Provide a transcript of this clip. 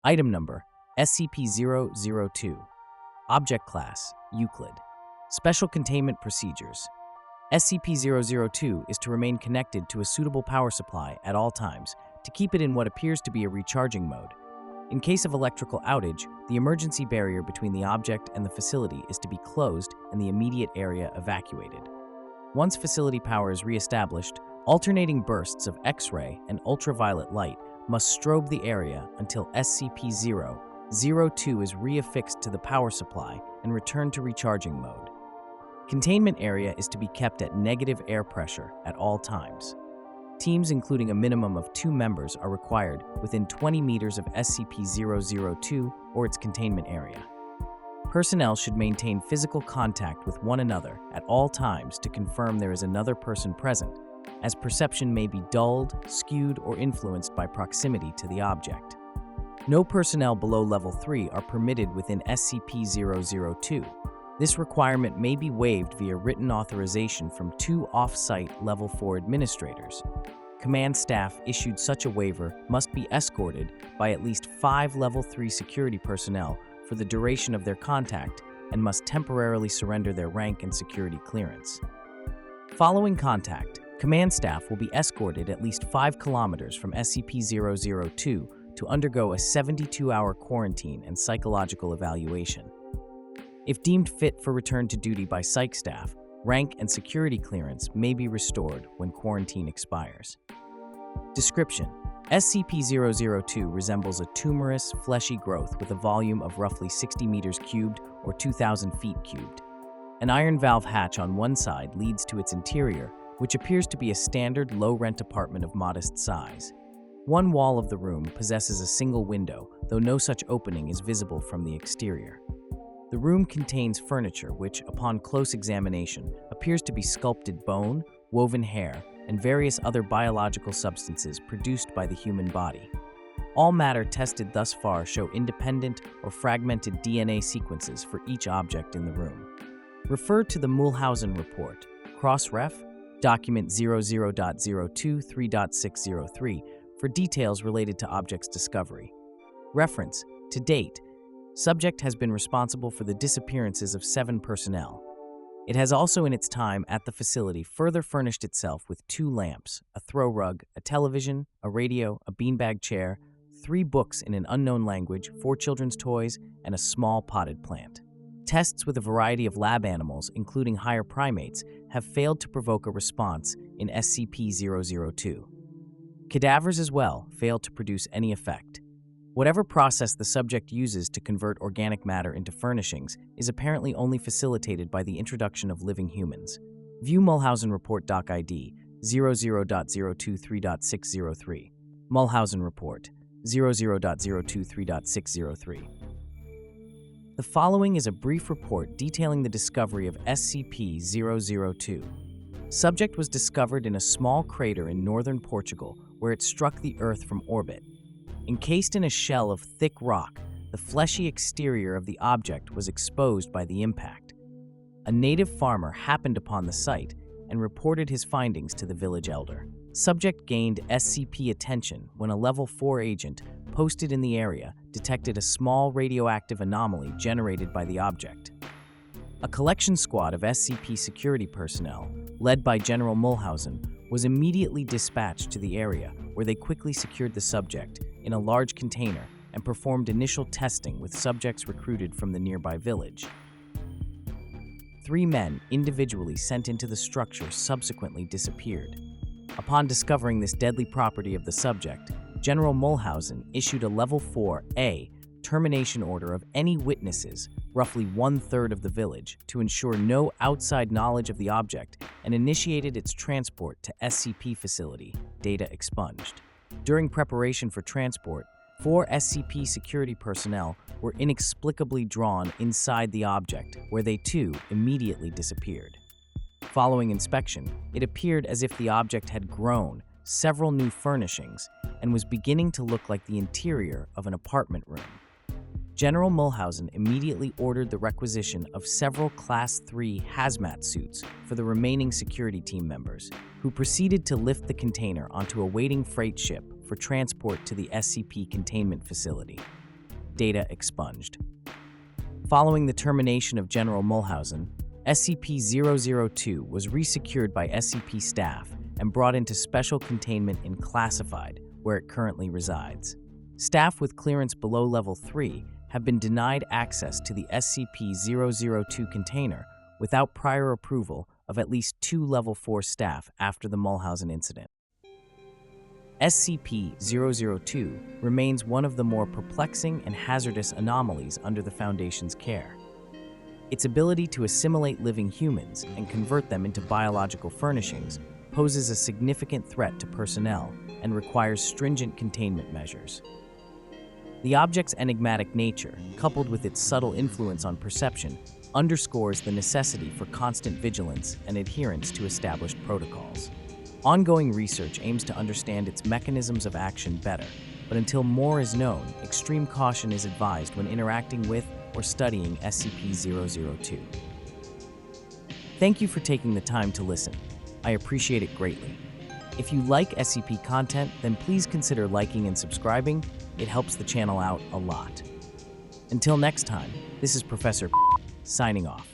Item number, SCP-002. Object Class, Euclid. Special Containment Procedures. SCP-002 is to remain connected to a suitable power supply at all times to keep it in what appears to be a recharging mode. In case of electrical outage, the emergency barrier between the object and the facility is to be closed and the immediate area evacuated. Once facility power is re-established, alternating bursts of X-ray and ultraviolet light must strobe the area until SCP-002 is reaffixed to the power supply and returned to recharging mode. Containment area is to be kept at negative air pressure at all times. Teams including a minimum of 2 members are required within 20 meters of SCP-002 or its containment area. Personnel should maintain physical contact with one another at all times to confirm there is another person present, as perception may be dulled, skewed, or influenced by proximity to the object. No personnel below Level 3 are permitted within SCP-002. This requirement may be waived via written authorization from 2 off-site Level 4 administrators. Command staff issued such a waiver must be escorted by at least 5 Level 3 security personnel for the duration of their contact and must temporarily surrender their rank and security clearance. Following contact, command staff will be escorted at least 5 kilometers from SCP-002 to undergo a 72-hour quarantine and psychological evaluation. If deemed fit for return to duty by psych staff, rank and security clearance may be restored when quarantine expires. Description: SCP-002 resembles a tumorous, fleshy growth with a volume of roughly 60 meters cubed or 2,000 feet cubed. An iron valve hatch on one side leads to its interior, which appears to be a standard low-rent apartment of modest size. One wall of the room possesses a single window, though no such opening is visible from the exterior. The room contains furniture which, upon close examination, appears to be sculpted bone, woven hair, and various other biological substances produced by the human body. All matter tested thus far show independent or fragmented DNA sequences for each object in the room. Refer to the Mulhausen Report, Cross-Ref, Document 00.023.603 for details related to object's discovery. Reference: to date, subject has been responsible for the disappearances of 7 personnel. It has also in its time at the facility further furnished itself with 2 lamps, a throw rug, a television, a radio, a beanbag chair, 3 books in an unknown language, 4 children's toys, and a small potted plant. Tests with a variety of lab animals, including higher primates, have failed to provoke a response in SCP-002. Cadavers as well failed to produce any effect. Whatever process the subject uses to convert organic matter into furnishings is apparently only facilitated by the introduction of living humans. View Mulhausen Report Doc ID 00.023.603. Mulhausen Report 00.023.603. The following is a brief report detailing the discovery of SCP-002. Subject was discovered in a small crater in northern Portugal where it struck the Earth from orbit. Encased in a shell of thick rock, the fleshy exterior of the object was exposed by the impact. A native farmer happened upon the site and reported his findings to the village elder. Subject gained SCP attention when a Level 4 agent posted in the area detected a small radioactive anomaly generated by the object. A collection squad of SCP security personnel, led by General Mulhausen, was immediately dispatched to the area where they quickly secured the subject in a large container and performed initial testing with subjects recruited from the nearby village. 3 men individually sent into the structure subsequently disappeared. Upon discovering this deadly property of the subject, General Mulhausen issued a Level 4A termination order of any witnesses, roughly 1/3 of the village, to ensure no outside knowledge of the object and initiated its transport to SCP facility, data expunged. During preparation for transport, 4 SCP security personnel were inexplicably drawn inside the object, where they too immediately disappeared. Following inspection, it appeared as if the object had grown several new furnishings and was beginning to look like the interior of an apartment room. General Mulhausen immediately ordered the requisition of several Class 3 hazmat suits for the remaining security team members, who proceeded to lift the container onto a waiting freight ship for transport to the SCP containment facility. data expunged. Following the termination of General Mulhausen, SCP-002 was resecured by SCP staff and brought into special containment in Classified, where it currently resides. Staff with clearance below Level 3 have been denied access to the SCP-002 container without prior approval of at least 2 Level 4 staff after the Mulhausen incident. SCP-002 remains one of the more perplexing and hazardous anomalies under the Foundation's care. Its ability to assimilate living humans and convert them into biological furnishings poses a significant threat to personnel and requires stringent containment measures. The object's enigmatic nature, coupled with its subtle influence on perception, underscores the necessity for constant vigilance and adherence to established protocols. Ongoing research aims to understand its mechanisms of action better, but until more is known, extreme caution is advised when interacting with or studying SCP-002. Thank you for taking the time to listen. I appreciate it greatly. If you like SCP content, then please consider liking and subscribing. It helps the channel out a lot. Until next time, this is Professor signing off.